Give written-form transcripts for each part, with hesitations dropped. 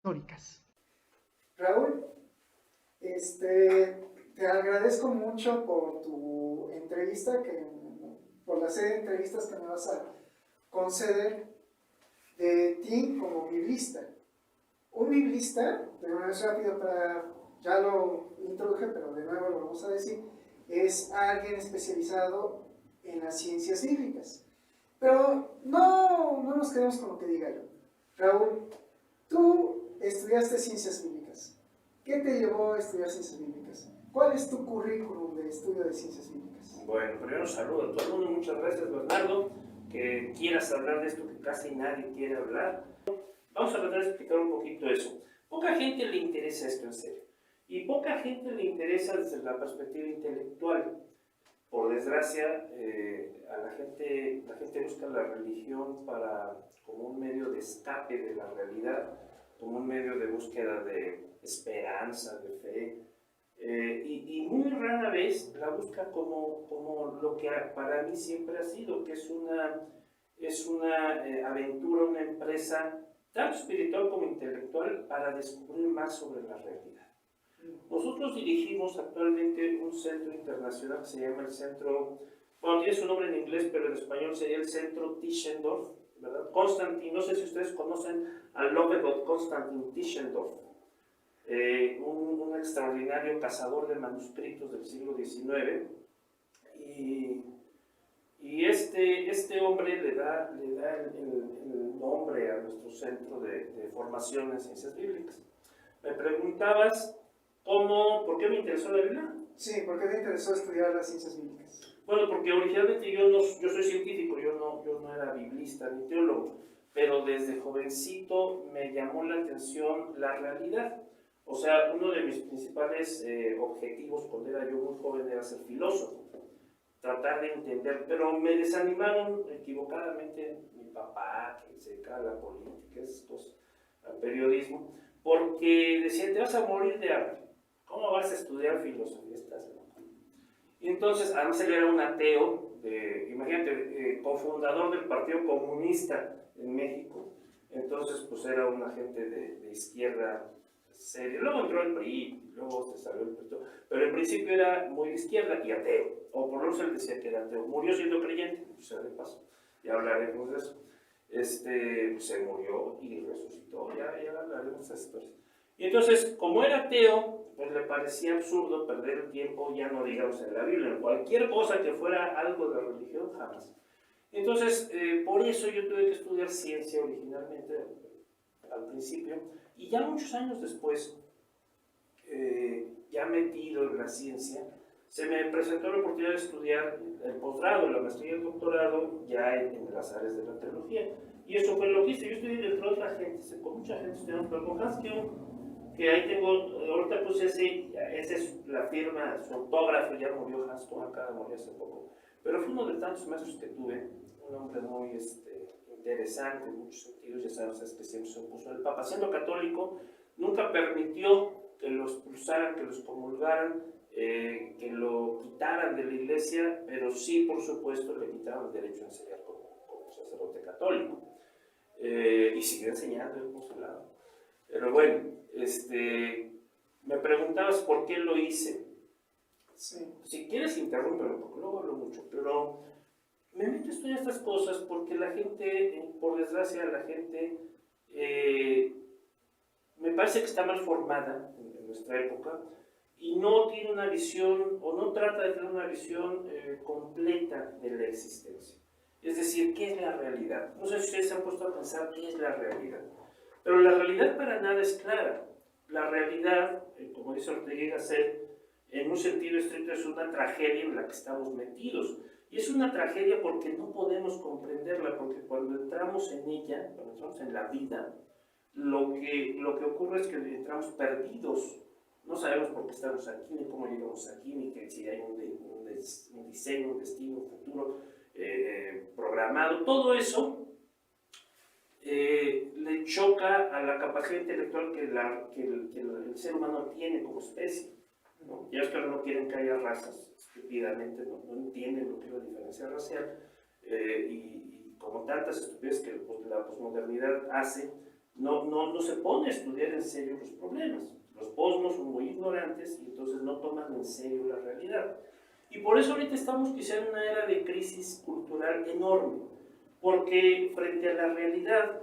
históricas. Raúl, te agradezco mucho por tu entrevista, por la serie de entrevistas que me vas a conceder de ti como biblista. Un biblista, de manera rápida ya lo introduje, pero de nuevo lo vamos a decir, es alguien especializado en las ciencias bíblicas. Pero no nos quedemos con lo que diga yo. Raúl, tú estudiaste ciencias bíblicas. ¿Qué te llevó a estudiar ciencias bíblicas? ¿Cuál es tu currículum de estudio de ciencias bíblicas? Bueno, primero saludo a todo el mundo, muchas gracias Bernardo, que quieras hablar de esto que casi nadie quiere hablar. Vamos a tratar de explicar un poquito eso. Poca gente le interesa esto en serio, y poca gente le interesa desde la perspectiva intelectual. Por desgracia, la gente busca la religión como un medio de escape de la realidad, como un medio de búsqueda de esperanza, de fe, y muy rara vez la busca como lo que para mí siempre ha sido, que es una aventura, una empresa, tanto espiritual como intelectual, para descubrir más sobre la realidad. Nosotros dirigimos actualmente un centro internacional que se llama el Centro, bueno, tiene su nombre en inglés, pero en español sería el Centro Tischendorf, ¿verdad? Konstantin, no sé si ustedes conocen al Lovegot Konstantin Tischendorf, un extraordinario cazador de manuscritos del siglo XIX, y este hombre le da el nombre a nuestro centro de formación en ciencias bíblicas. Me preguntabas por qué me interesó la Biblia. Sí, ¿por qué te interesó estudiar las ciencias bíblicas? Bueno, porque originalmente yo soy científico, yo no era biblista ni teólogo, pero desde jovencito me llamó la atención la realidad. O sea, uno de mis principales objetivos cuando era yo muy joven era ser filósofo, tratar de entender, pero me desanimaron equivocadamente mi papá, que se dedica a la política, esas cosas, al periodismo, porque decían, te vas a morir de hambre, ¿cómo vas a estudiar filosofía? Estás loco. Y entonces, además él era un ateo, imagínate, cofundador del Partido Comunista en México, entonces pues era un agente de izquierda serio. Luego entró el PRI, luego se salió el PRI, pero en principio era muy de izquierda y ateo, o por lo menos él decía que era ateo. Murió siendo creyente, o sea, de paso, ya hablaremos de eso. Se murió y resucitó, ya hablaremos de esas historias. Y entonces, como era ateo, pues le parecía absurdo perder el tiempo, ya no digamos en la Biblia, en cualquier cosa que fuera algo de religión, jamás. Entonces, por eso yo tuve que estudiar ciencia originalmente, al principio, y ya muchos años después, ya metido en la ciencia, se me presentó la oportunidad de estudiar el posgrado, la maestría y el doctorado ya en las áreas de la teología. Y eso fue lo que hice. Yo estudié dentro de otra gente, con mucha gente estudiamos, pero con Hans Kuhn, que ahí tengo, ahorita puse esa es la firma, su autógrafo, ya murió Hans Kuhn, acá murió hace poco. Pero fue uno de tantos maestros que tuve, un hombre muy interesante en muchos sentidos, ya sabes, es que siempre se opuso al Papa. Siendo católico, nunca permitió que los expulsaran, que los promulgaran, que lo quitaran de la iglesia, pero sí, por supuesto, le quitaron el derecho a enseñar como sacerdote católico. Y siguió enseñando en el consulado. Pero bueno, me preguntabas por qué lo hice. Sí. Si quieres, interrúmpeme, porque luego hablo mucho, pero me meto a estudiar estas cosas porque la gente, por desgracia, la gente me parece que está mal formada en nuestra época y no tiene una visión, o no trata de tener una visión completa de la existencia. Es decir, ¿qué es la realidad? No sé si ustedes se han puesto a pensar qué es la realidad, pero la realidad para nada es clara. La realidad, como dice Ortega y Gasset, en un sentido estricto es una tragedia en la que estamos metidos. Y es una tragedia porque no podemos comprenderla, porque cuando entramos en ella, cuando entramos en la vida, lo que ocurre es que entramos perdidos. No sabemos por qué estamos aquí, ni cómo llegamos aquí, ni que si hay un diseño, un destino, un futuro programado. Todo eso le choca a la capacidad intelectual que el ser humano tiene como especie, ¿no? Ya es que ahora no quieren que haya razas, estúpidamente, no entienden lo que es la diferencia racial, y como tantas estupideces que la posmodernidad hace, no se pone a estudiar en serio los problemas. Los posmos son muy ignorantes y entonces no toman en serio la realidad. Y por eso ahorita estamos quizá en una era de crisis cultural enorme, porque frente a la realidad,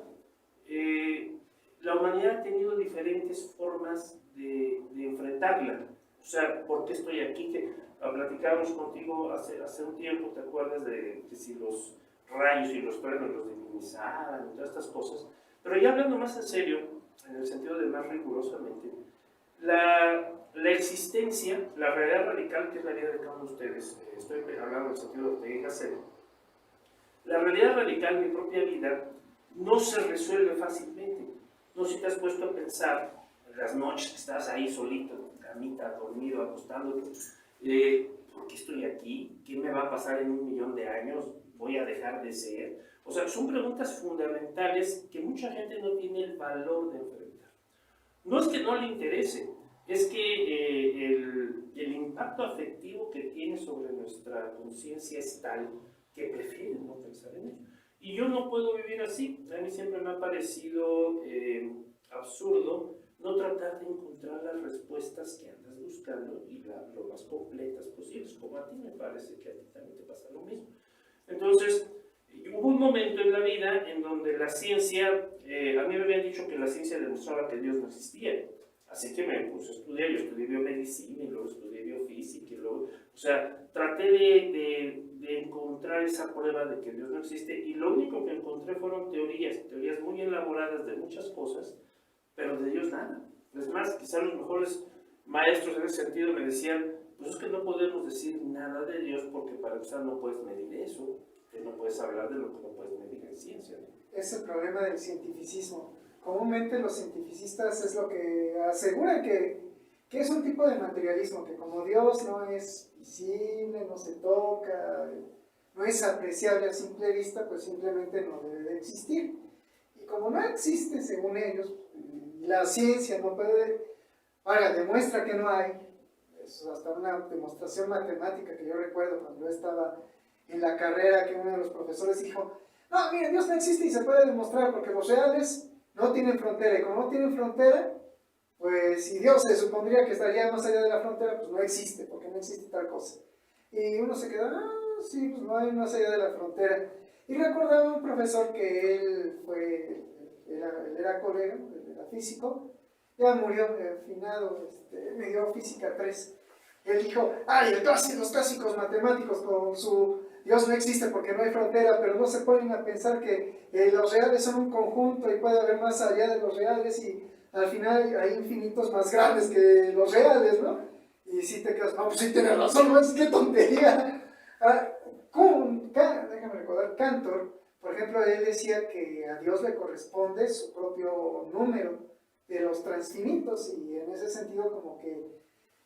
la humanidad ha tenido diferentes formas de enfrentarla. O sea, ¿por qué estoy aquí? Que platicábamos contigo hace un tiempo, ¿te acuerdas de si los rayos y los truenos los divinizaban y todas estas cosas? Pero ya hablando más en serio, en el sentido de más rigurosamente, la existencia, la realidad radical que es la vida de cada uno de ustedes, estoy hablando en el sentido de Ortega y Gasset, la realidad radical, mi propia vida, no se resuelve fácilmente. No sé si te has puesto a pensar en las noches que estás ahí solito, en tu camita, dormido, acostándote, ¿por qué estoy aquí? ¿Qué me va a pasar en 1.000.000 de años? ¿Voy a dejar de ser? O sea, son preguntas fundamentales que mucha gente no tiene el valor de enfrentar. No es que no le interese, es que el impacto afectivo que tiene sobre nuestra conciencia es tal que prefieren no pensar en ello. Y yo no puedo vivir así. A mí siempre me ha parecido absurdo no tratar de encontrar las respuestas que andas buscando y lo más completas posibles, como a ti me parece que a ti también te pasa lo mismo. Entonces, hubo un momento en la vida en donde la ciencia, a mí me habían dicho que la ciencia demostraba que Dios no existía. Así que me puse a estudiar, yo estudié biomedicina y luego estudié biofísica y luego, o sea, traté de encontrar esa prueba de que Dios no existe y lo único que encontré fueron teorías muy elaboradas de muchas cosas, pero de Dios nada. Es más, quizás los mejores maestros en ese sentido me decían, pues es que no podemos decir nada de Dios porque para empezar no puedes medir eso, que no puedes hablar de lo que no puedes medir en ciencia, ¿no? Es el problema del cientificismo. Comúnmente los cientificistas es lo que aseguran que es un tipo de materialismo, que como Dios no es visible, no se toca, no es apreciable a simple vista, pues simplemente no debe de existir. Y como no existe, según ellos, la ciencia no puede, ahora demuestra que no hay, es hasta una demostración matemática que yo recuerdo cuando yo estaba en la carrera, que uno de los profesores dijo, no, mira, Dios no existe y se puede demostrar porque los reales no tienen frontera, y como no tienen frontera, pues si Dios se supondría que estaría más allá de la frontera, pues no existe, porque no existe tal cosa. Y uno se queda, sí, pues no hay más allá de la frontera. Y recordaba un profesor que él era colega, él era físico, ya murió, finado, me dio física 3. Él dijo, ay, los clásicos matemáticos con su Dios no existe porque no hay frontera, pero no se ponen a pensar que los reales son un conjunto y puede haber más allá de los reales y al final hay infinitos más grandes que los reales, ¿no? Y si te quedas, no, pues sí tienes razón, ¿no? Es que tontería. Déjame recordar, Cantor, por ejemplo, él decía que a Dios le corresponde su propio número de los transfinitos y en ese sentido como que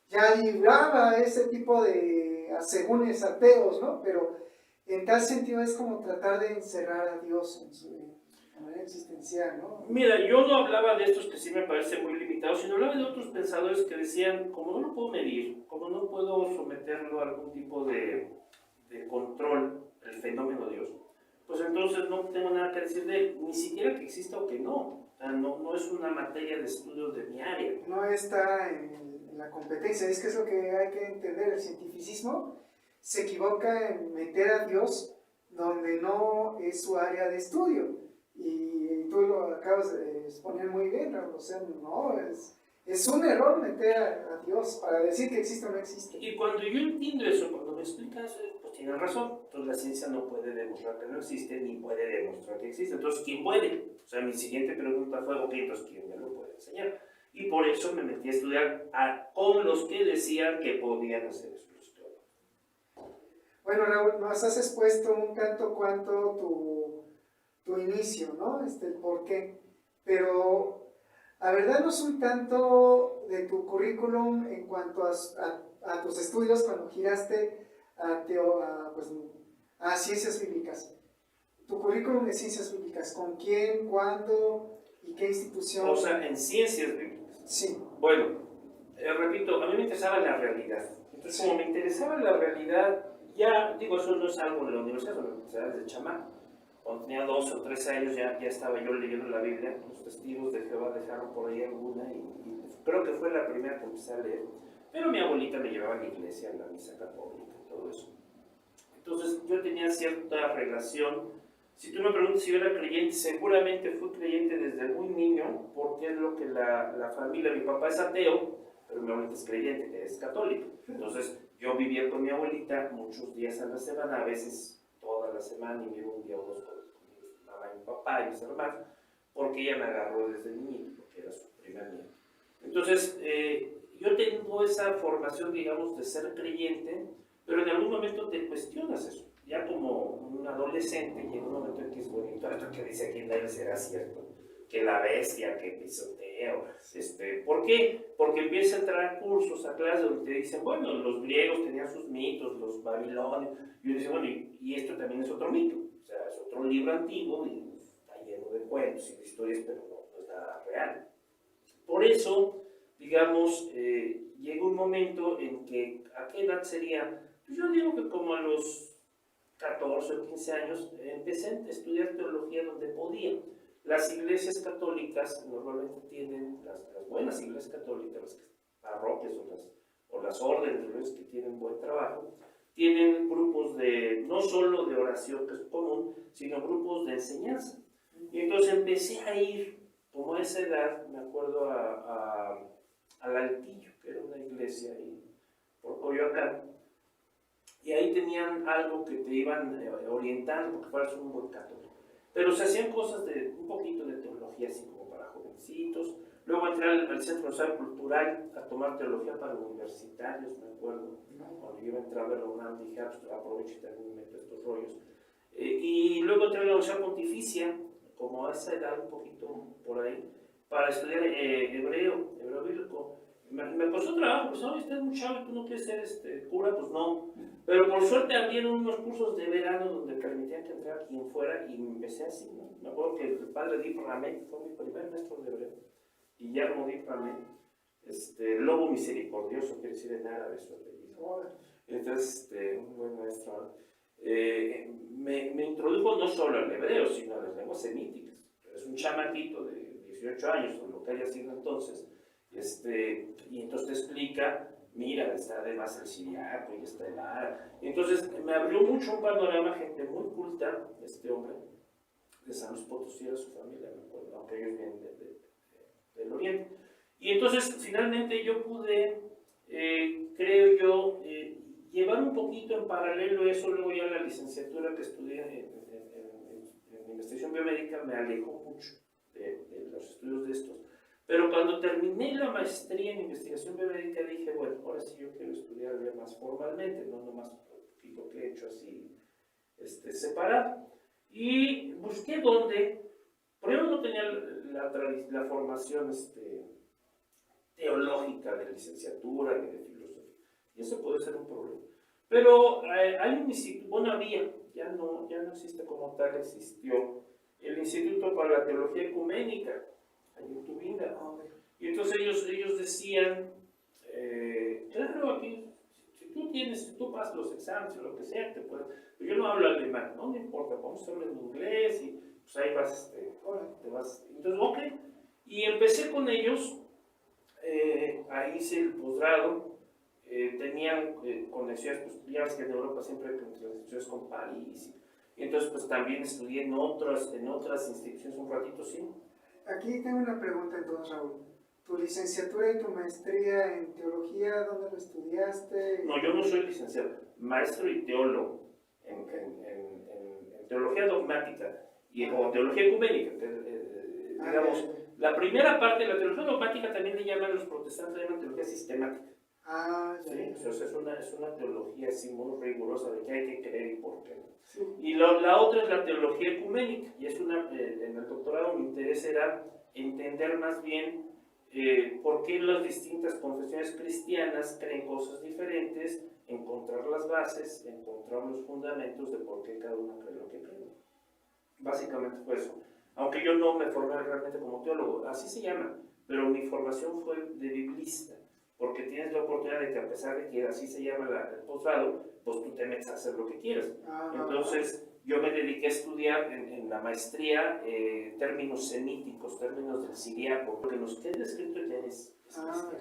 ya libraba ese tipo de asegúnes ateos, ¿no? Pero en tal sentido es como tratar de encerrar a Dios en su manera existencial, ¿no? Mira, yo no hablaba de estos que sí me parecen muy limitados, sino hablaba de otros pensadores que decían, como no lo puedo medir, como no puedo someterlo a algún tipo de control, el fenómeno Dios, pues entonces no tengo nada que decir de él, ni siquiera que exista o que no. O sea, no es una materia de estudio de mi área. No está en la competencia, es que es lo que hay que entender. El cientificismo se equivoca en meter a Dios donde no es su área de estudio. Y tú lo acabas de exponer muy bien, Raúl. O sea, no, es un error meter a Dios para decir que existe o no existe. Y cuando yo entiendo eso, cuando me explicas, pues tienes razón. Entonces la ciencia no puede demostrar que no existe, ni puede demostrar que existe. Entonces, ¿quién puede? O sea, mi siguiente pregunta fue, ok, entonces, ¿quién me lo puede enseñar? Y por eso me metí a estudiar con los que decían que podían hacer eso. Bueno, Raúl, nos has expuesto un tanto cuanto tu inicio, ¿no? El por qué. Pero, la verdad, no es un tanto de tu currículum en cuanto a tus estudios cuando giraste a ciencias bíblicas. Tu currículum de ciencias bíblicas, ¿con quién, cuándo y qué institución? O sea, en ciencias bíblicas. Sí. Bueno, repito, a mí me interesaba la realidad. Entonces, Sí. como me interesaba la realidad, ya, digo, eso no es algo de la universidad, eso me interesaba desde chamaco. cuando tenía 12 o 13 años ya estaba yo leyendo la Biblia. Los testigos de Jehová dejaron por ahí alguna y creo que fue la primera que empecé a leer. Pero mi abuelita me llevaba a la iglesia, a la misa católica y todo eso. Entonces yo tenía cierta relación. Si tú me preguntas si yo era creyente, seguramente fui creyente desde muy niño, porque es lo que la familia, mi papá es ateo, pero mi abuelita es creyente, que es católica. Entonces yo vivía con mi abuelita muchos días a la semana, a veces toda la semana, y me iba un día o dos con mi mamá y mi papá y mis hermanos, porque ella me agarró desde niño, porque era su primer nieto. Entonces yo tengo esa formación, digamos, de ser creyente, pero en algún momento te cuestionas eso. Ya como un adolescente llega un momento en que es bonito, esto que dice aquí en la será cierto, que la bestia, que pisoteo, ¿por qué? Porque empieza a entrar a cursos, a clases donde te dicen, bueno, los griegos tenían sus mitos, los babilonios, y uno dice, bueno, y esto también es otro mito, o sea, es otro libro antiguo y está lleno de cuentos y de historias, pero no es nada real. Por eso, digamos, llega un momento en que, ¿a qué edad sería? Pues yo digo que como a los 14 o 15 años empecé a estudiar teología donde podía. Las iglesias católicas normalmente tienen, las buenas iglesias católicas, las parroquias o las órdenes que tienen buen trabajo, tienen grupos no solo de oración, que es común, sino grupos de enseñanza. Y entonces empecé a ir, como a esa edad, me acuerdo, al Altillo, que era una iglesia ahí por Coyoacán. Y ahí tenían algo que te iban orientando, porque fueras un buen católico. Pero se hacían cosas un poquito de teología, así como para jovencitos. Luego entré al Centro Nacional Cultural a tomar teología para universitarios, me acuerdo. Cuando yo iba a entrar a la UNAM, dije, pues aprovecho y también me meto estos rollos. Y luego entré a la Universidad Pontificia, como a esa edad, un poquito por ahí, para estudiar hebreo bíblico. Me costó trabajo, pues, no, estás muy chavo y tú no quieres ser cura, pues no. Pero por suerte abrieron unos cursos de verano donde permitían que entrara quien fuera y empecé así, ¿no? Me acuerdo que el padre Dip Ramé fue mi primer maestro de hebreo. Guillermo Dip Ramé, lobo misericordioso, quiere decir en árabe su apellido. Entonces, un buen maestro. Me introdujo no solo al hebreo, sino a las lenguas semíticas. Es un chamaquito de 18 años, o lo que haya sido entonces. Y entonces te explica, mira, está además el siriaco y está el árabe. Entonces me abrió mucho un panorama, gente muy culta, este hombre, de San Luis Potosí, era su familia, me acuerdo, aunque ellos vienen del Oriente. Y entonces finalmente yo pude, creo yo, llevar un poquito en paralelo eso. Luego ya la licenciatura que estudié en investigación biomédica me alejó mucho de los estudios de estos. Pero cuando terminé la maestría en investigación biomédica dije, bueno, ahora sí yo quiero estudiar ya más formalmente, no nomás un poquito que he hecho así separado. Y busqué dónde, primero no tenía la formación teológica de licenciatura ni de filosofía, y eso puede ser un problema. Pero hay un instituto, bueno, ya no existe como tal, existió el Instituto para la Teología Ecuménica, en Tubinga. Y entonces ellos decían, claro, aquí, si tú pasas los exámenes o lo que sea, te puedes, pero yo no hablo alemán, no me importa, vamos a hablar en inglés y pues ahí vas, te vas. Entonces, ok, y empecé con ellos, ahí hice el posgrado, tenían conexiones, pues ya ves que en Europa siempre hay conexiones con París, y entonces pues también estudié en otras instituciones un ratito, sí. Aquí tengo una pregunta entonces, Raúl. ¿Tu licenciatura y tu maestría en teología, dónde lo estudiaste? No, yo no soy licenciado, maestro y teólogo en teología dogmática o teología ecuménica. Digamos, la primera parte de la teología dogmática también le llaman los protestantes, le llaman teología sistemática. ¿Sí? Entonces es una teología así muy rigurosa de qué hay que creer y por qué. Sí. Y la otra es la teología ecuménica, y es en el doctorado mi interés era entender más bien por qué las distintas confesiones cristianas creen cosas diferentes, encontrar las bases, encontrar los fundamentos de por qué cada uno cree lo que cree. Básicamente fue eso. Aunque yo no me formé realmente como teólogo, así se llama, pero mi formación fue de biblista, porque tienes la oportunidad de que a pesar de que así se llama el posgrado, pues tú te metes a hacer lo que quieras. Entonces, yo me dediqué a estudiar en la maestría términos semíticos, términos del siriaco, porque nos queda escrito ya es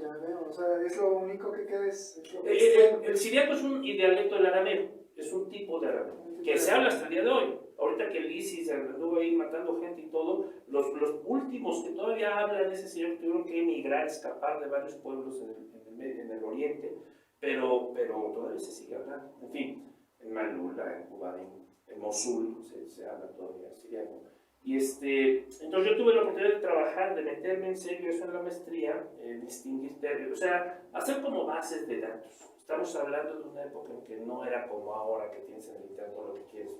Ya veo, o sea, es lo único que queda es lo que el siriaco es un dialecto del arameo, es un tipo de arameo, que se habla hasta el día de hoy. Ahorita que el ISIS anduvo ahí matando gente y todo, los últimos que todavía hablan ese señor tuvieron que emigrar, escapar de varios pueblos en el oriente, pero todavía se sigue hablando. En fin, en Malula, en Cuba, en Mosul se habla todavía siriaco. Y entonces yo tuve la oportunidad de trabajar, de meterme en serio eso en la maestría, distinguir términos, o sea, hacer como bases de datos. Estamos hablando de una época en que no era como ahora, que tienes en el internet todo lo que quieres,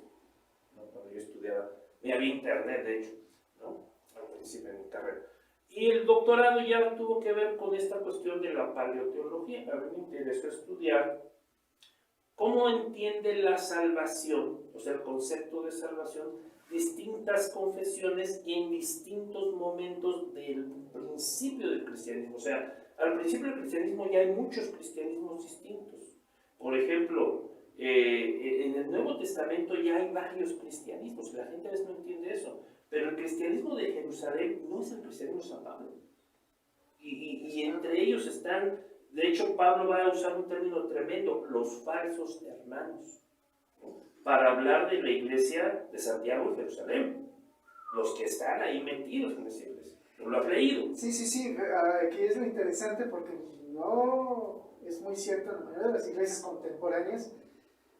¿no? Cuando yo estudiaba, ni había internet, de hecho, ¿no? Al principio en mi carrera. Y el doctorado ya tuvo que ver con esta cuestión de la paleoteología. A mí me interesó estudiar cómo entiende la salvación, o sea, el concepto de salvación, distintas confesiones en distintos momentos del principio del cristianismo. O sea, al principio del cristianismo ya hay muchos cristianismos distintos. Por ejemplo, en el Nuevo Testamento ya hay varios cristianismos, la gente a veces no entiende eso, pero el cristianismo de Jerusalén no es el cristianismo de San Pablo. Y entre ellos están, de hecho Pablo va a usar un término tremendo, los falsos hermanos, ¿no? Para hablar de la iglesia de Santiago y Jerusalén, los que están ahí metidos en esa iglesia. ¿No lo has leído? Sí, aquí es lo interesante porque no es muy cierto, la mayoría de las iglesias contemporáneas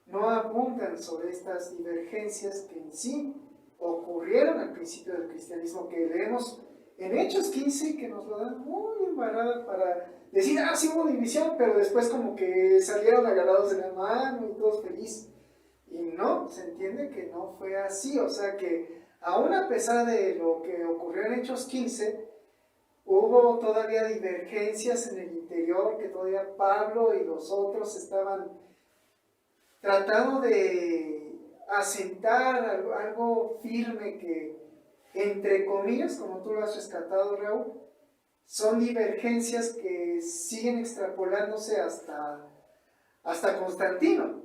no apuntan sobre estas divergencias que en sí ocurrieron al principio del cristianismo, que leemos en Hechos 15, que nos lo dan muy embarrada para decir, sí hubo división, pero después como que salieron agarrados de la mano y todos felices. Y no, se entiende que no fue así, o sea que aún a pesar de lo que ocurrió en Hechos 15, hubo todavía divergencias en el interior, que todavía Pablo y los otros estaban tratando de asentar algo firme que, entre comillas, como tú lo has rescatado, Raúl, son divergencias que siguen extrapolándose hasta Constantino.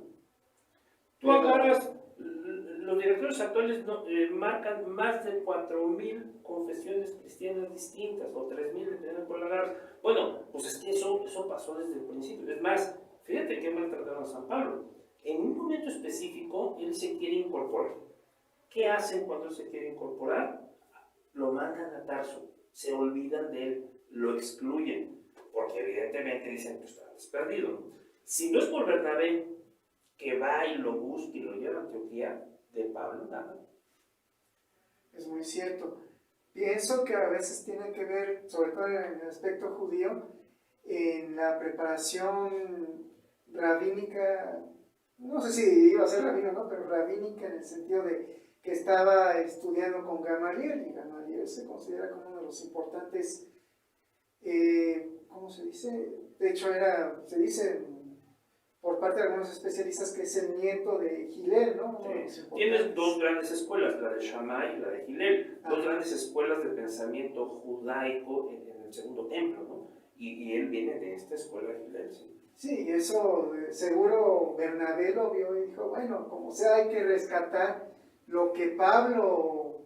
Tú agarras, los directores actuales marcan más de 4.000 confesiones cristianas distintas, o 3.000, dependiendo por la agarras. Bueno, pues es que eso pasó desde el principio. Es más, fíjate que maltrataron a San Pablo. En un momento específico, él se quiere incorporar. ¿Qué hacen cuando él se quiere incorporar? Lo mandan a Tarso, se olvidan de él, lo excluyen, porque evidentemente dicen, pues estás perdido. Si no es por Bernabé, que va y lo busca y lo lleva a Antioquía, de Pablo nada. Es muy cierto. Pienso que a veces tiene que ver, sobre todo en el aspecto judío, en la preparación rabínica, no sé si iba a ser rabino, ¿no? Pero rabínica en el sentido de que estaba estudiando con Gamaliel, y Gamaliel se considera como uno de los importantes, ¿cómo se dice? De hecho se dice por parte de algunos especialistas que es el nieto de Hillel, ¿no? Sí. Tienes dos grandes escuelas, la de Shammai y la de Hillel, dos grandes escuelas de pensamiento judaico en el segundo templo, ¿no? Y él viene de esta escuela de Hillel, sí. Sí, y eso seguro Bernabé lo vio y dijo, bueno, como sea hay que rescatar lo que Pablo,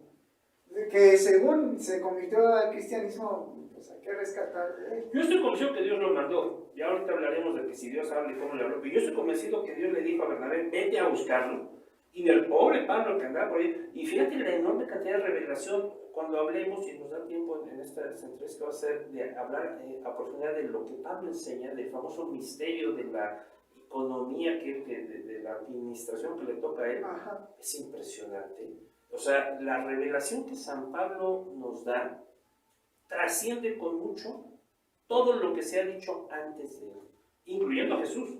que según se convirtió al cristianismo, pues hay que rescatar de él. Yo estoy convencido que Dios lo mandó, ya ahorita hablaremos de que si Dios habla y cómo le habló, pero yo estoy convencido que Dios le dijo a Bernabé, vete a buscarlo, y del pobre Pablo que andaba por ahí, y fíjate la enorme cantidad de revelación, cuando hablemos, y nos da tiempo en esta entrevista que va a ser de hablar a profundidad de lo que Pablo enseña, del famoso misterio de la economía, de la administración que le toca a él. Ajá. Es impresionante. O sea, la revelación que San Pablo nos da trasciende con mucho todo lo que se ha dicho antes de él, incluyendo a Jesús,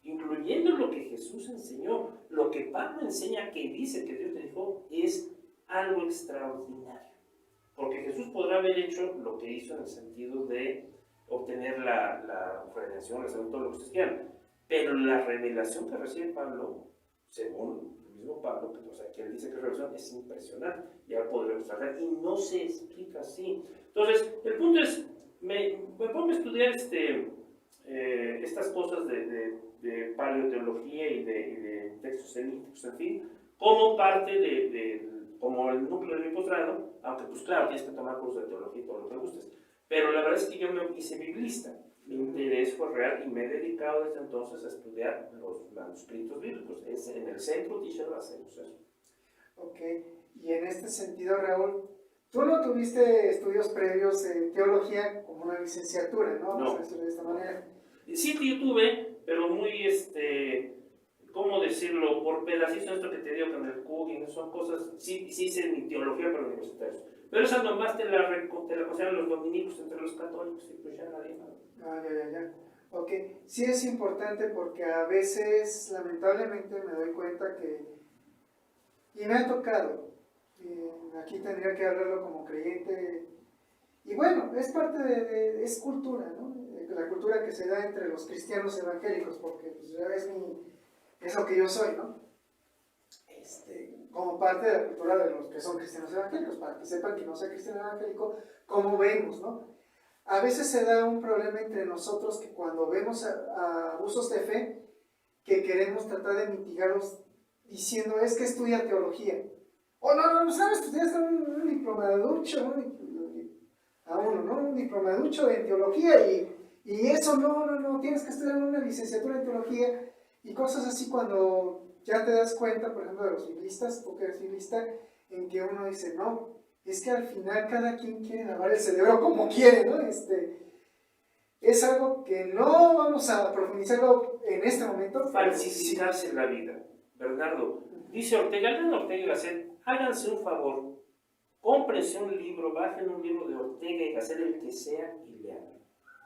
incluyendo lo que Jesús enseñó. Lo que Pablo enseña, que dice que Dios le dijo, es algo extraordinario. Porque Jesús podrá haber hecho lo que hizo en el sentido de obtener la redención, la salud, todo lo que ustedes quieran. Pero la revelación que recibe Pablo, según el mismo Pablo, o sea, que él dice que es revelación, es impresionante. Ya podremos tratar, y no se explica así. Entonces, el punto es, me pongo a estudiar estas cosas de paleoteología y de textos semíticos, en fin, como parte como el núcleo de mi posgrado, aunque pues claro, tienes que tomar cursos de teología y todo lo que gustes. Pero la verdad es que yo me hice biblista. Mi interés fue real y me he dedicado desde entonces a estudiar los manuscritos bíblicos. Es en el centro de Israel hacemos eso. Ok, y en este sentido, Raúl, tú no tuviste estudios previos de teología como una licenciatura, ¿no? No. Vamos a decirlo de esta manera. Sí que yo tuve, pero muy, ¿cómo decirlo? Por pedacitos, esto que te digo con el cooking, son cosas, sí hice mi teología para universitarios. Pero esa nomás te la consideran los dominicos entre los católicos y pues ya nadie más. Ya. Ok, sí es importante porque a veces, lamentablemente, me doy cuenta que, y me ha tocado, aquí tendría que hablarlo como creyente, y bueno, es parte es cultura, ¿no? La cultura que se da entre los cristianos evangélicos, porque pues, ya es lo que yo soy, ¿no? Como parte de la cultura de los que son cristianos evangélicos, para que sepan que no soy cristiano evangélico, como vemos, ¿no? A veces se da un problema entre nosotros que cuando vemos a abusos de fe, que queremos tratar de mitigarlos diciendo, es que estudia teología. O no, sabes, tú tienes un diplomaducho, un diplomaducho en teología y eso no, tienes que estudiar una licenciatura en teología y cosas así cuando ya te das cuenta, por ejemplo, de los biblistas, tú que eres biblista, en que uno dice, no, es que al final cada quien quiere lavar el cerebro como quiere, ¿no? Es algo que no vamos a profundizarlo en este momento. Falsificarse la vida. Bernardo, dice Ortega y Gasset, háganse un favor, cómprense un libro, bajen un libro de Ortega y Gasset, el que sea, y lean.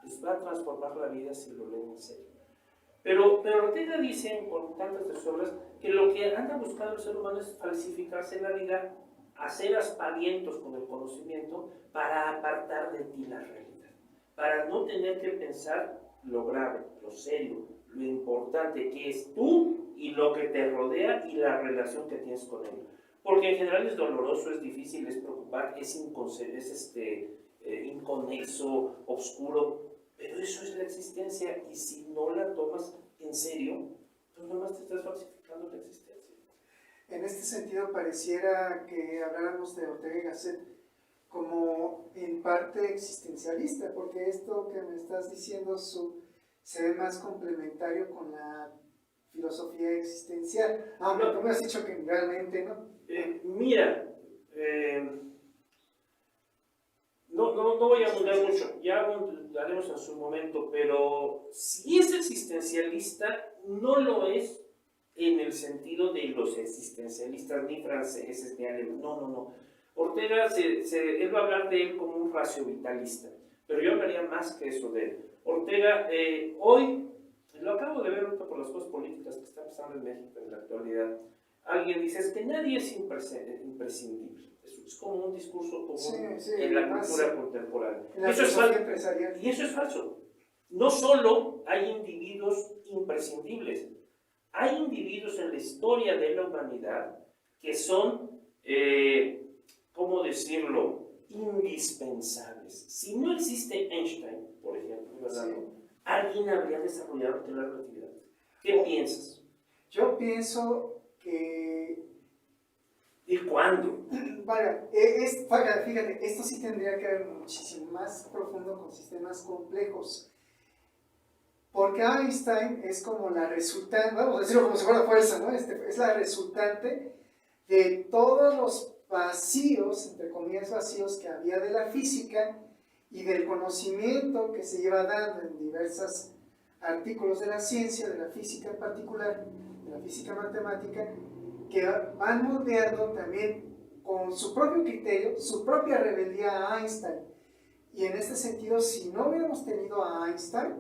Les va a transformar la vida si lo leen en serio. Pero Ortega dice, con tantas de sus obras, que lo que anda buscando el ser humano es falsificarse la vida, hacer aspavientos con el conocimiento para apartar de ti la realidad, para no tener que pensar lo grave, lo serio, lo importante que es tú y lo que te rodea y la relación que tienes con él. Porque en general es doloroso, es difícil, es preocupante, es inconexo, oscuro, pero eso es la existencia y si no la tomas en serio, pues nomás te estás falsificando la existencia. En este sentido pareciera que habláramos de Ortega y Gasset como en parte existencialista, porque esto que me estás diciendo se ve más complementario con la filosofía existencial, aunque tú me has dicho que realmente no. No voy a abundar mucho, ya hablaremos en su momento, pero si es existencialista, no lo es en el sentido de los existencialistas ni franceses ni alemanes, no. Ortega, él va a hablar de él como un raciovitalista, pero yo hablaría más que eso de él. Ortega, hoy, lo acabo de ver ahorita por las cosas políticas que están pasando en México en la actualidad, alguien dice es que nadie es imprescindible. Es como un discurso común en la cultura contemporánea. Eso es falso. Y eso es falso. No solo hay individuos imprescindibles, hay individuos en la historia de la humanidad que son, ¿cómo decirlo?, indispensables. Si no existe Einstein, por ejemplo, ¿verdad? ¿Alguien habría desarrollado la relatividad? ¿Qué piensas? Yo pienso que... ¿Y cuándo? Fíjate, esto sí tendría que ver muchísimo más profundo con sistemas complejos. Porque Einstein es como la resultante, vamos a decirlo como si fuera fuerza, ¿no? Es la resultante de todos los vacíos, entre comillas vacíos, que había de la física y del conocimiento que se lleva dando en diversos artículos de la ciencia, de la física en particular, de la física matemática, que van moldeando también con su propio criterio, su propia rebeldía a Einstein. Y en este sentido, si no hubiéramos tenido a Einstein,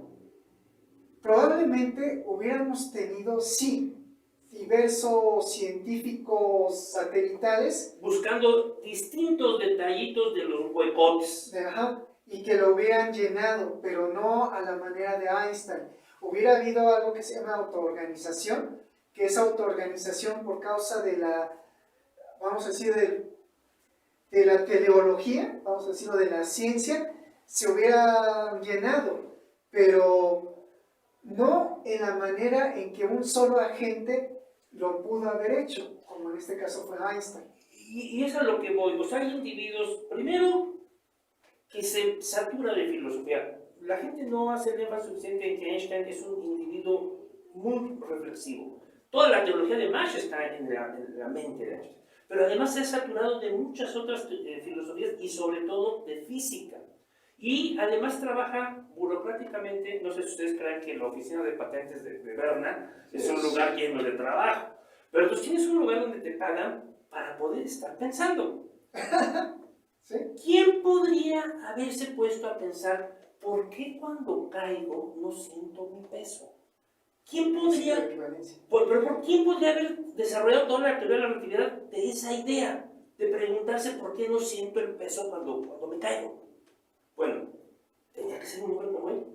probablemente hubiéramos tenido, sí, diversos científicos satelitales buscando distintos detallitos de los huecotes. Y que lo hubieran llenado, pero no a la manera de Einstein. Hubiera habido algo que se llama autoorganización, que es autoorganización por causa de la, vamos a decir, de la teleología, vamos a decirlo, de la ciencia, se hubiera llenado, pero no en la manera en que un solo agente lo pudo haber hecho, como en este caso fue Einstein. Y es a lo que voy. O sea, hay individuos, primero, que se satura de filosofía. La gente no hace el énfasis suficiente en que Einstein es un individuo muy reflexivo. Toda la teología de Marx está en la mente de Einstein. Pero además se ha saturado de muchas otras filosofías y sobre todo de física. Y además trabaja burocráticamente. No sé si ustedes creen que la oficina de patentes de Berna es un lugar lleno de trabajo. Pero tú tienes un lugar donde te pagan para poder estar pensando. ¿Sí? ¿Quién podría haberse puesto a pensar por qué cuando caigo no siento mi peso? ¿Quién podría, pero quién podría haber desarrollado toda la teoría de la relatividad de esa idea? De preguntarse por qué no siento el peso cuando me caigo. Bueno, tenía que ser un hombre como él.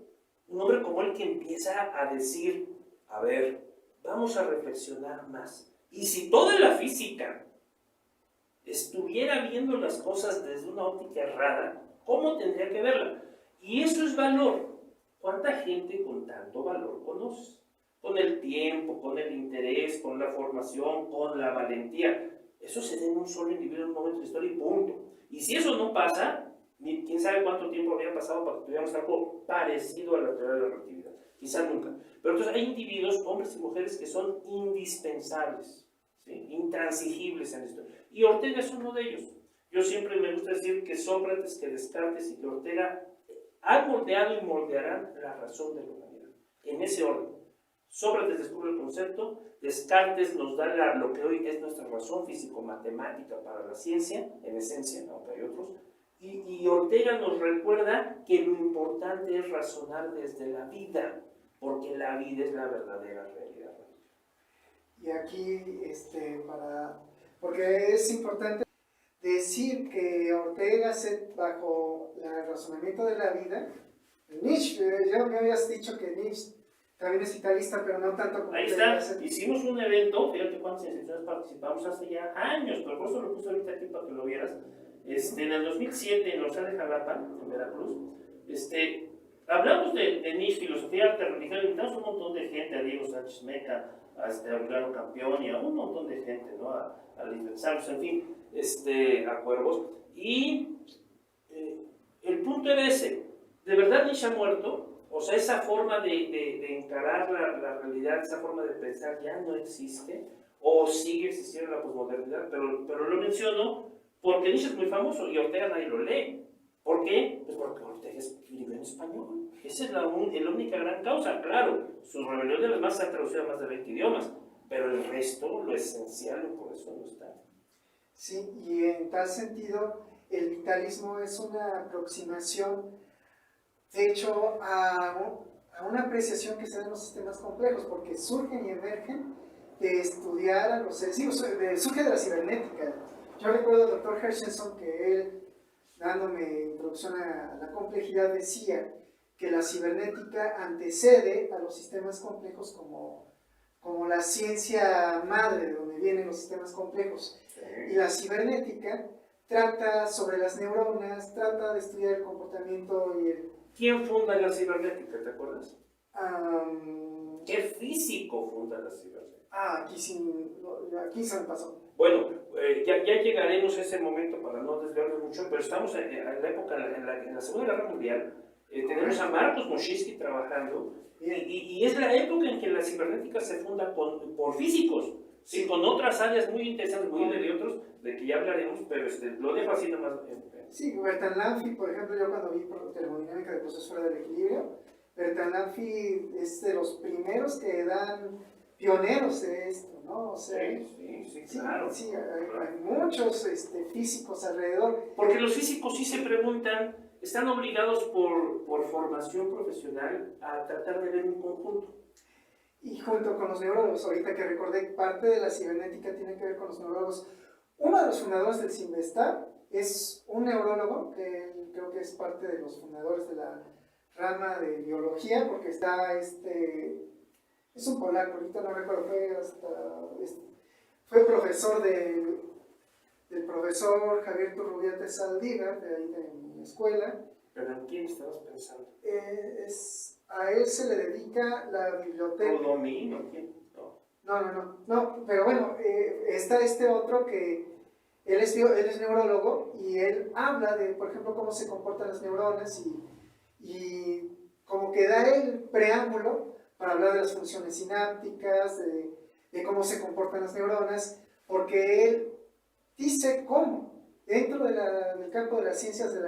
Un hombre como él que empieza a decir, a ver, vamos a reflexionar más. Y si toda la física estuviera viendo las cosas desde una óptica errada, ¿cómo tendría que verla? Y eso es valor. ¿Cuánta gente con tanto valor conoces? Con el tiempo, con el interés, con la formación, con la valentía. Eso se da en un solo individuo en un momento de historia y punto. Y si eso no pasa, ni quién sabe cuánto tiempo habría pasado para que tuviéramos algo parecido a la teoría de la relatividad. Quizá nunca. Pero entonces hay individuos, hombres y mujeres, que son indispensables, ¿sí? Intransigibles en la historia. Y Ortega es uno de ellos. Yo siempre me gusta decir que Sócrates, que Descartes y que Ortega han moldeado y moldearán la razón de la humanidad. En ese orden. Sócrates descubre el concepto, Descartes nos da lo que hoy es nuestra razón físico-matemática para la ciencia, en esencia, aunque hay otros, y Ortega nos recuerda que lo importante es razonar desde la vida, porque la vida es la verdadera realidad. Y aquí, porque es importante decir que Ortega, bajo el razonamiento de la vida, Nietzsche, ya me habías dicho que Nietzsche también es vitalista, pero no tanto como... Ahí está, hicimos un evento, fíjate cuántas instituciones participamos hace ya años, pero por eso lo puse ahorita aquí para que lo vieras. En el 2007, en la Universidad de Jalapa, en Veracruz, hablamos de Nietzsche, filosofía, arte, religión, invitamos a un montón de gente, a Diego Sánchez Meca, a Aureliano Campioni, a un montón de gente, ¿no? A Liz en fin, a Cuervos. Y el punto era ese, ¿de verdad Nietzsche ha muerto? O sea, esa forma de encarar la realidad, esa forma de pensar ya no existe, o sigue existiendo la posmodernidad, pero lo menciono porque Nietzsche es muy famoso y Ortega nadie lo lee. ¿Por qué? Pues porque Ortega escribió en español. Esa es la única gran causa. Claro, su rebelión de las masas se ha traducido a más de 20 idiomas, pero el resto, lo esencial, por eso no está. Sí, y en tal sentido, el vitalismo es una aproximación, de hecho, a una apreciación que se da en los sistemas complejos, porque surgen y emergen de estudiar a los seres vivos, surge de la cibernética. Yo recuerdo al doctor Hershenson que él, dándome introducción a la complejidad, decía que la cibernética antecede a los sistemas complejos como la ciencia madre de donde vienen los sistemas complejos. Y la cibernética trata sobre las neuronas, trata de estudiar el comportamiento y el... ¿Quién funda la cibernética, te acuerdas? ¿Qué físico funda la cibernética? Aquí se me pasó. Bueno, ya llegaremos a ese momento para no desviarnos mucho, pero estamos en la época, en la Segunda Guerra Mundial. Tenemos a Marcos Moschinsky trabajando, y es la época en que la cibernética se funda por físicos, sí, con otras áreas muy interesantes, muy de otros, de que ya hablaremos, pero lo dejo así nomás. Sí, Bertrand Lanfy, por ejemplo, yo cuando vi termodinámica de procesos fuera del equilibrio, Bertrand Lanfy es de los primeros que dan pioneros de esto, ¿no? O sea, sí, claro. Sí, hay muchos físicos alrededor. Porque los físicos sí se preguntan, están obligados por formación profesional a tratar de ver un conjunto. Y junto con los neurólogos, ahorita que recordé, parte de la cibernética tiene que ver con los neurólogos. Uno de los fundadores del CIMBESTAR es un neurólogo, que creo que es parte de los fundadores de la rama de biología, porque está es un polaco, ahorita no recuerdo, fue profesor del profesor Javier Turrubiate Saldívar, de ahí de mi escuela. ¿Pero en quién estabas pensando? A él se le dedica la biblioteca. ¿Domino? ¿Quién? No. No, pero bueno, está este otro que él es neurólogo y él habla de, por ejemplo, cómo se comportan las neuronas y como que da el preámbulo para hablar de las funciones sinápticas, de cómo se comportan las neuronas, porque él dice cómo, dentro del campo de las ciencias de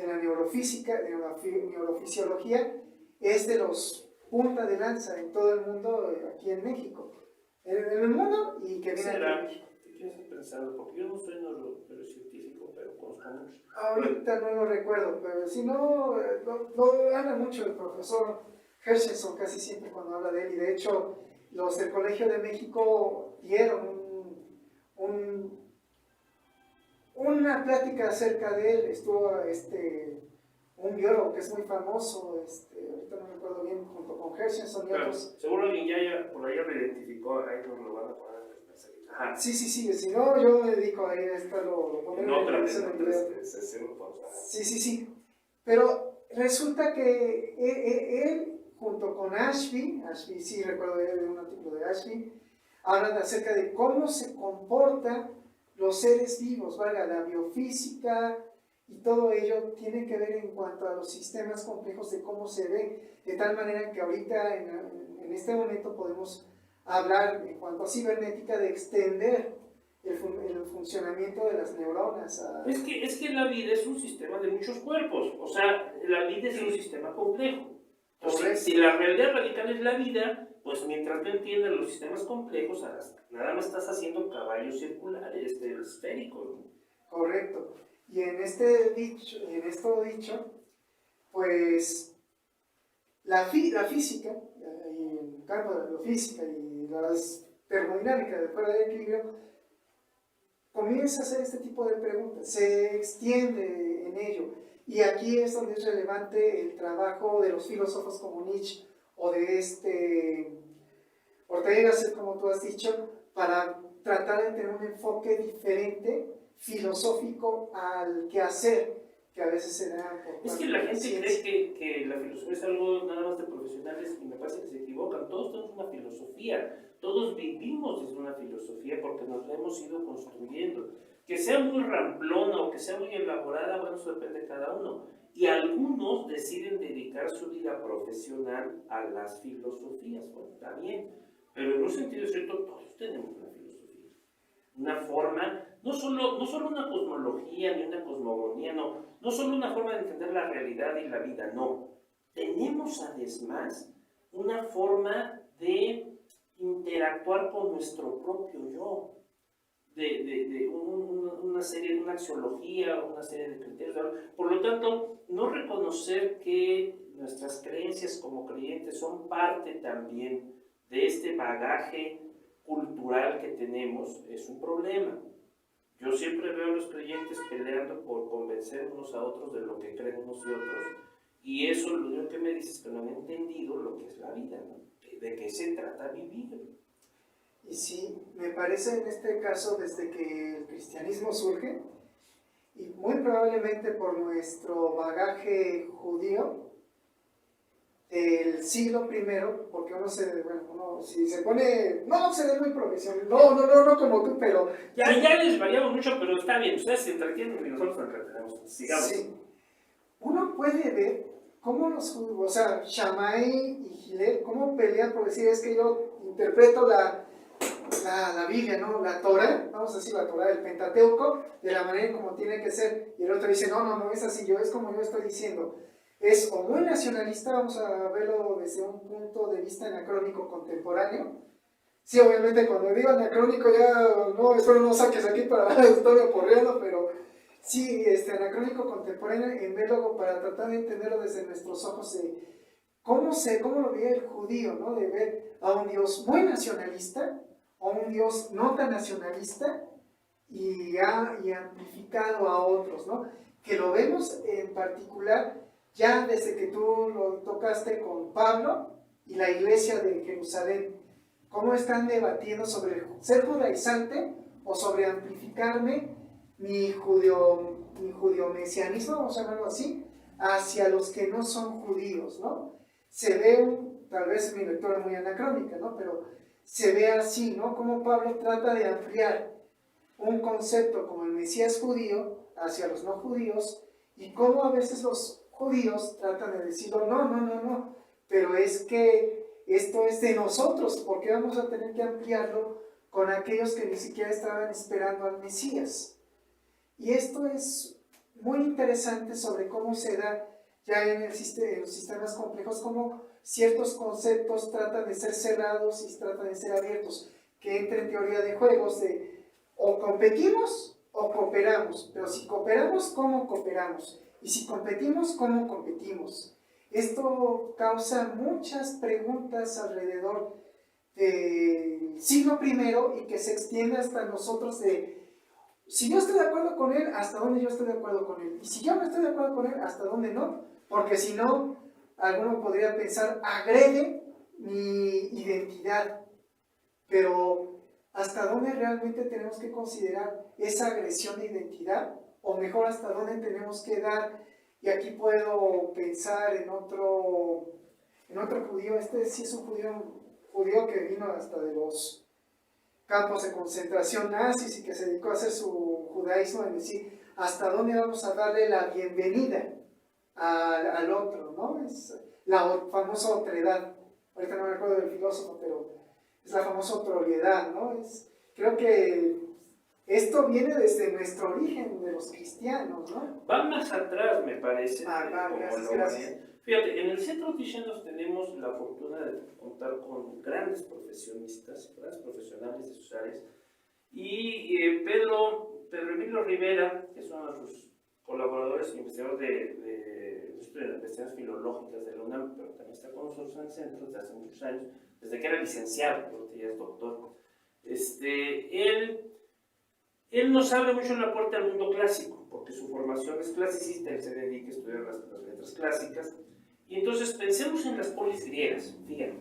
la neurofísica, de la neurofisiología, es de los punta de lanza en todo el mundo, aquí en México. En el mundo y que viene ¿Será? aquí. ¿Qué quieres pensando? Porque yo no soy neurocientífico, pero conozco mucho. Ahorita no lo recuerdo, pero si no, lo habla mucho el profesor Hershenson casi siempre cuando habla de él, y de hecho los del Colegio de México dieron una plática acerca de él. Estuvo un biólogo que es muy famoso, ahorita no me acuerdo bien, junto con Hershenson y Claro, otros. seguro alguien ya por ahí lo identificó, ahí nos lo van a poner en el mensajito. Ajá. Sí, si no, yo me dedico a ir a esta, lo pondré En otra, en el video. Sí. Pero resulta que él junto con Ashby, sí recuerdo de un artículo de Ashby, hablan acerca de cómo se comportan los seres vivos, valga, la biofísica y todo ello tiene que ver en cuanto a los sistemas complejos de cómo se ve, de tal manera que ahorita en este momento podemos hablar en cuanto a cibernética de extender el funcionamiento de las neuronas. Es que la vida es un sistema de muchos cuerpos, o sea, la vida es un sistema complejo. Entonces, si la realidad radical es la vida, pues mientras no entiendas los sistemas complejos, nada más estás haciendo caballos circulares, esféricos, ¿no? Correcto. Y en esto dicho, pues la física, y el campo de la biofísica y las termodinámicas de fuera de equilibrio, comienza a hacer este tipo de preguntas, se extiende en ello. Y aquí es donde es relevante el trabajo de los filósofos como Nietzsche o de Ortega y Gasset, como tú has dicho, para tratar de tener un enfoque diferente, filosófico, al quehacer que a veces se da. Es que la gente cree que la filosofía es algo nada más de profesionales y me parece que se equivocan. Todos tenemos una filosofía, todos vivimos desde una filosofía porque nos la hemos ido construyendo. Que sea muy ramplona o que sea muy elaborada, bueno, eso depende de cada uno. Y algunos deciden dedicar su vida profesional a las filosofías. Bueno, está bien, pero en un sentido cierto, todos tenemos una filosofía. Una forma, no solo una cosmología ni una cosmogonía, no solo una forma de entender la realidad y la vida, no. Tenemos además una forma de interactuar con nuestro propio yo, una axiología, una serie de criterios. Por lo tanto, no reconocer que nuestras creencias como creyentes son parte también de este bagaje cultural que tenemos es un problema. Yo siempre veo a los creyentes peleando por convencer unos a otros de lo que creen unos y otros, y eso lo único que me dice es que no han entendido lo que es la vida, ¿no? De qué se trata vivir. Y sí, me parece en este caso, desde que el cristianismo surge, y muy probablemente por nuestro bagaje judío del siglo I, porque si se pone, no se ve muy profesional, no como tú, pero... Ya les variamos mucho, pero está bien, ustedes se entretienen y nosotros nos entretenemos, sigamos. Sí, uno puede ver cómo los judíos, o sea, Shammai y Hillel, cómo pelean por decir, es que yo interpreto la Biblia, ¿no? La Torah, vamos a decir la Torah, el Pentateuco, de la manera como tiene que ser, y el otro dice, no es así, es como yo estoy diciendo. Es o muy nacionalista, vamos a verlo desde un punto de vista anacrónico contemporáneo. Sí, obviamente cuando digo anacrónico ya, espero no saques aquí para estar aporreando, pero sí, anacrónico contemporáneo en verlo para tratar de entenderlo desde nuestros ojos de cómo lo veía el judío, ¿no? De ver a un Dios muy nacionalista, a un Dios no tan nacionalista y amplificado a otros, ¿no? Que lo vemos en particular ya desde que tú lo tocaste con Pablo y la iglesia de Jerusalén, cómo están debatiendo sobre ser judaizante o sobre amplificarme mi judeo-mesianismo, vamos a llamarlo así, hacia los que no son judíos, ¿no? Se ve, tal vez mi lectura muy anacrónica, ¿no? Pero se ve así, ¿no? Como Pablo trata de ampliar un concepto como el Mesías judío hacia los no judíos, y cómo a veces los judíos tratan de decirlo, no, pero es que esto es de nosotros, ¿por qué vamos a tener que ampliarlo con aquellos que ni siquiera estaban esperando al Mesías? Y esto es muy interesante sobre cómo se da ya en los sistemas complejos, cómo ciertos conceptos tratan de ser cerrados y tratan de ser abiertos, que entra en teoría de juegos de o competimos o cooperamos, pero si cooperamos, ¿cómo cooperamos? Y si competimos, ¿cómo competimos? Esto causa muchas preguntas alrededor del siglo I y que se extiende hasta nosotros de si yo estoy de acuerdo con él, ¿hasta dónde yo estoy de acuerdo con él? Y si yo no estoy de acuerdo con él, ¿hasta dónde no? Porque si no, alguno podría pensar, agrede mi identidad. Pero ¿hasta dónde realmente tenemos que considerar esa agresión de identidad? O mejor, ¿hasta dónde tenemos que dar? Y aquí puedo pensar en otro judío. Este sí es un judío que vino hasta de los campos de concentración nazis y que se dedicó a hacer su judaísmo, en decir, ¿hasta dónde vamos a darle la bienvenida al otro? ¿No? Es la famosa otredad. Ahorita no me acuerdo del filósofo, pero es la famosa otredad, ¿no? Creo que esto viene desde nuestro origen de los cristianos, ¿no? Va más atrás, me parece. Gracias. Fíjate, en el Centro Cristianos tenemos la fortuna de contar con grandes profesionistas, grandes profesionales de sus áreas. Y Pedro Emilio Rivera, que es uno de sus colaboradores e investigadores de investigaciones filológicas de la UNAM, pero también está con nosotros en el centro desde hace muchos años, desde que era licenciado, porque ya es doctor. Él nos abre mucho la puerta al mundo clásico, porque su formación es clasicista, él se dedica a estudiar las letras clásicas. Y entonces pensemos en las polis griegas, fíjate,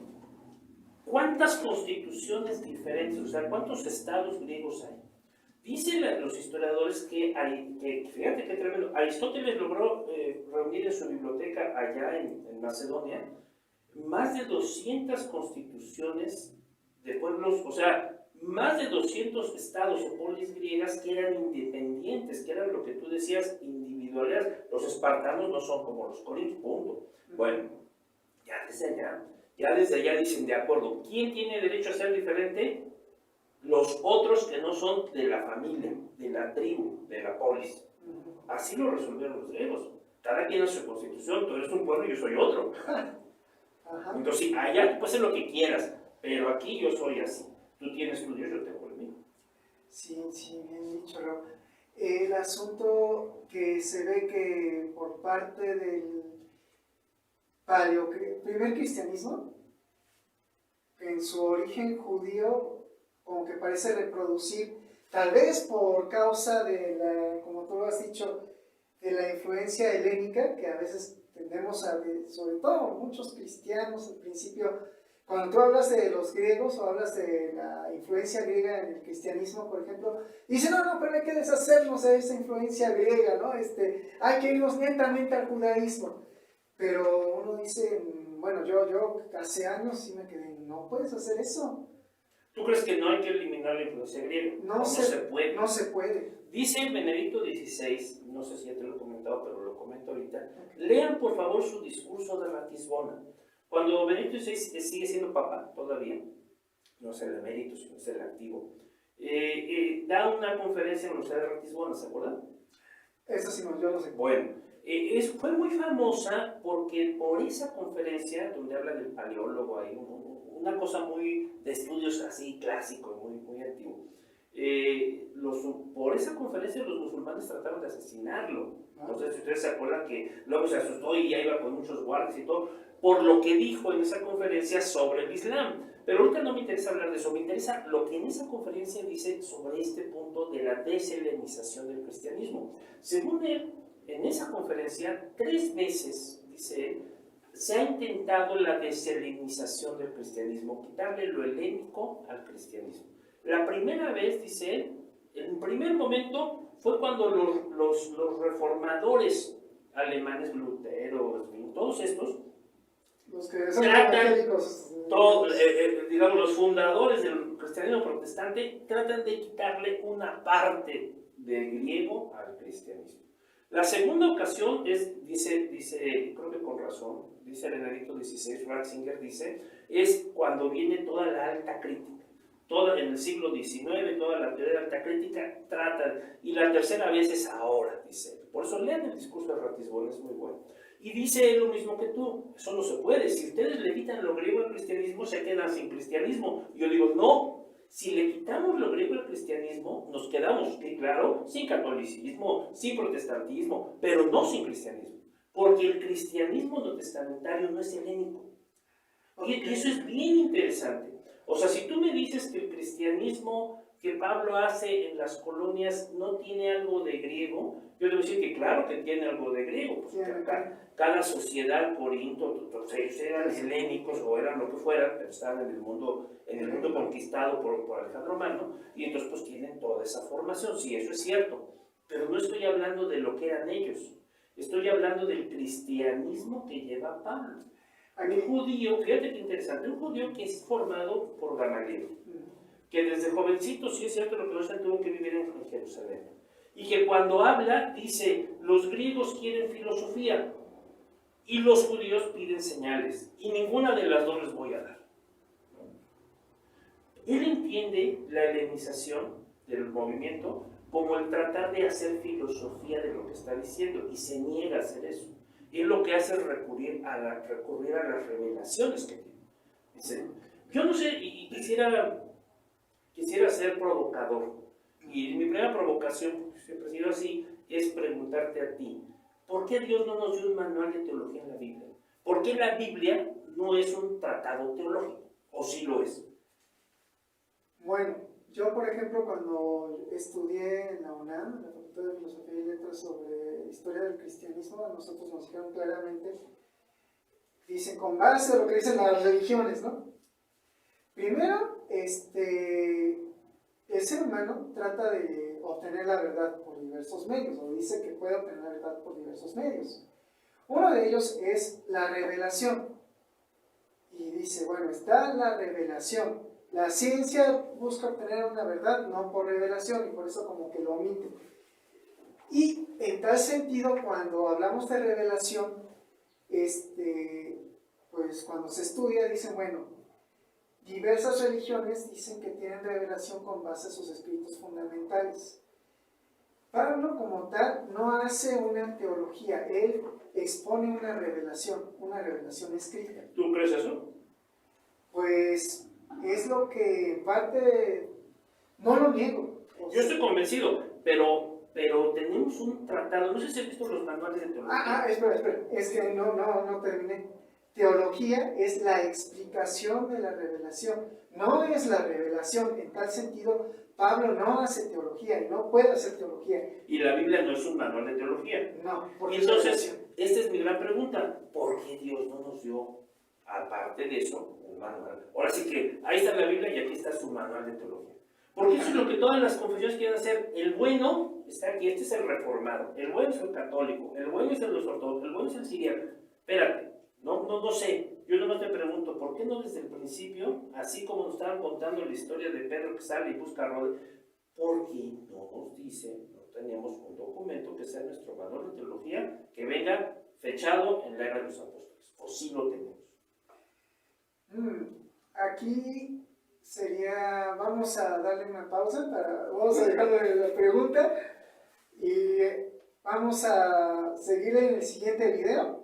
¿cuántas constituciones diferentes, o sea, cuántos estados griegos hay? Dicen los historiadores que fíjate qué tremendo, Aristóteles logró reunir en su biblioteca allá en Macedonia más de 200 constituciones de pueblos, o sea, más de 200 estados o polis griegas que eran independientes, que eran lo que tú decías, individuales. Los espartanos no son como los corintios, punto. Bueno, ya desde allá dicen, de acuerdo, ¿quién tiene derecho a ser diferente? Los otros que no son de la familia, de la tribu, de la polis. Así lo resolvieron los griegos. Cada quien hace su constitución, tú eres un pueblo y yo soy otro. Entonces, allá puedes hacer lo que quieras, pero aquí yo soy así. Tú tienes tu Dios, yo tengo el mío. Sí, bien dicho, Raúl. El asunto que se ve que por parte del primer cristianismo, que en su origen judío, como que parece reproducir, tal vez por causa de como tú lo has dicho, de la influencia helénica, que a veces tendemos a, sobre todo muchos cristianos al principio, cuando tú hablas de los griegos o hablas de la influencia griega en el cristianismo, por ejemplo, dicen, no, pero hay que deshacernos de esa influencia griega, ¿no? Hay que irnos netamente al judaísmo. Pero uno dice, bueno, yo hace años sí me quedé, no puedes hacer eso. ¿Tú crees que no hay que eliminar la influencia griega? No se puede. No se puede. Dice Benedicto XVI, no sé si ya te lo he comentado, pero lo comento ahorita, lean por favor su discurso de Ratisbona. Cuando Benedicto XVI sigue siendo papa todavía, no es el emérito, sino es el activo, da una conferencia en la Universidad de Ratisbona, ¿se acuerdan? Eso sí, yo no sé. Bueno, fue muy famosa porque por esa conferencia, donde habla del paleólogo, hay una cosa muy de estudios así clásico, muy antiguo. Por esa conferencia los musulmanes trataron de asesinarlo. Entonces, ustedes se acuerdan que luego se asustó y ya iba con muchos guardias y todo, por lo que dijo en esa conferencia sobre el Islam. Pero ahorita no me interesa hablar de eso, me interesa lo que en esa conferencia dice sobre este punto de la deshelenización del cristianismo. Según él, en esa conferencia, 3 veces, dice él, se ha intentado la deshelenización del cristianismo, quitarle lo helénico al cristianismo. La primera vez, dice él, en un primer momento fue cuando los reformadores alemanes, Lutero, todos estos, los que son evangélicos, digamos, los fundadores del cristianismo protestante tratan de quitarle una parte del griego al cristianismo. La segunda ocasión es, dice, creo que con razón, dice Benedicto XVI, Ratzinger dice, es cuando viene toda la alta crítica. Toda, en el siglo XIX, toda la teoría de alta crítica trata, y la tercera vez es ahora, dice. Por eso lean el discurso de Ratisbonne, es muy bueno. Y dice él lo mismo que tú, eso no se puede. Si ustedes le quitan lo griego al cristianismo, se quedan sin cristianismo. Y yo digo, no. Si le quitamos lo griego al cristianismo, nos quedamos, claro, sin catolicismo, sin protestantismo, pero no sin cristianismo. Porque el cristianismo no testamentario no es helénico. Y eso es bien interesante. O sea, si tú me dices que el cristianismo que Pablo hace en las colonias no tiene algo de griego, yo debo decir que claro que tiene algo de griego. Pues, cada sociedad, Corinto, ellos eran helénicos o eran lo que fueran, pero estaban en el mundo conquistado por Alejandro Magno, y entonces pues tienen toda esa formación. Sí, eso es cierto, pero no estoy hablando de lo que eran ellos, estoy hablando del cristianismo que lleva Pablo. Un judío, fíjate qué interesante, un judío que es formado por Gamaliel, que desde jovencito, sí es cierto, lo que no tuvo que vivir en Jerusalén, y que cuando habla dice, los griegos quieren filosofía y los judíos piden señales, y ninguna de las dos les voy a dar. Él entiende la helenización del movimiento como el tratar de hacer filosofía de lo que está diciendo, y se niega a hacer eso. Él lo que hace es recurrir a las revelaciones que tiene. Dice, yo no sé, y quisiera ser provocador. Y mi primera provocación, siempre ha sido así, es preguntarte a ti, ¿por qué Dios no nos dio un manual de teología en la Biblia? ¿Por qué la Biblia no es un tratado teológico? ¿O sí lo es? Bueno, yo por ejemplo cuando estudié en la UNAM, en la Facultad de Filosofía y Letras, sobre historia del cristianismo, a nosotros nos dijeron claramente, dicen con base a lo que dicen las religiones, ¿no? Primero, el ser humano trata de obtener la verdad por diversos medios, o dice que puede obtener la verdad por diversos medios. Uno de ellos es la revelación. Y dice, bueno, está la revelación. La ciencia busca obtener una verdad, no por revelación, y por eso como que lo omite. Y en tal sentido, cuando hablamos de revelación, pues cuando se estudia, dicen, bueno, diversas religiones dicen que tienen revelación con base a sus escritos fundamentales. Pablo, como tal, no hace una teología, él expone una revelación escrita. ¿Tú crees eso? Pues es lo que en parte no lo niego. Yo estoy convencido, pero tenemos un tratado, no sé si has visto los manuales de teología. Espera, es que no terminé. Teología es la explicación de la revelación, no es la revelación. En tal sentido, Pablo no hace teología y no puede hacer teología. Y la Biblia no es un manual de teología. No, porque entonces, esta es mi gran pregunta, ¿por qué Dios no nos dio, aparte de eso, un manual? Ahora sí que, ahí está la Biblia y aquí está su manual de teología. Porque eso es lo que todas las confesiones quieren hacer. El bueno está aquí, este es el reformado, el bueno es el católico, el bueno es el los ortodoxos, el bueno es el siriano. Espérate, no sé, yo nomás te pregunto, ¿por qué no desde el principio, así como nos estaban contando la historia de Pedro que sale y busca a Rode, por qué no nos dicen, no tenemos un documento que sea nuestro manual de teología, que venga fechado en la era de los apóstoles? ¿O sí lo tenemos? Aquí sería, vamos a darle una pausa, vamos a dejarle la pregunta y vamos a seguir en el siguiente video.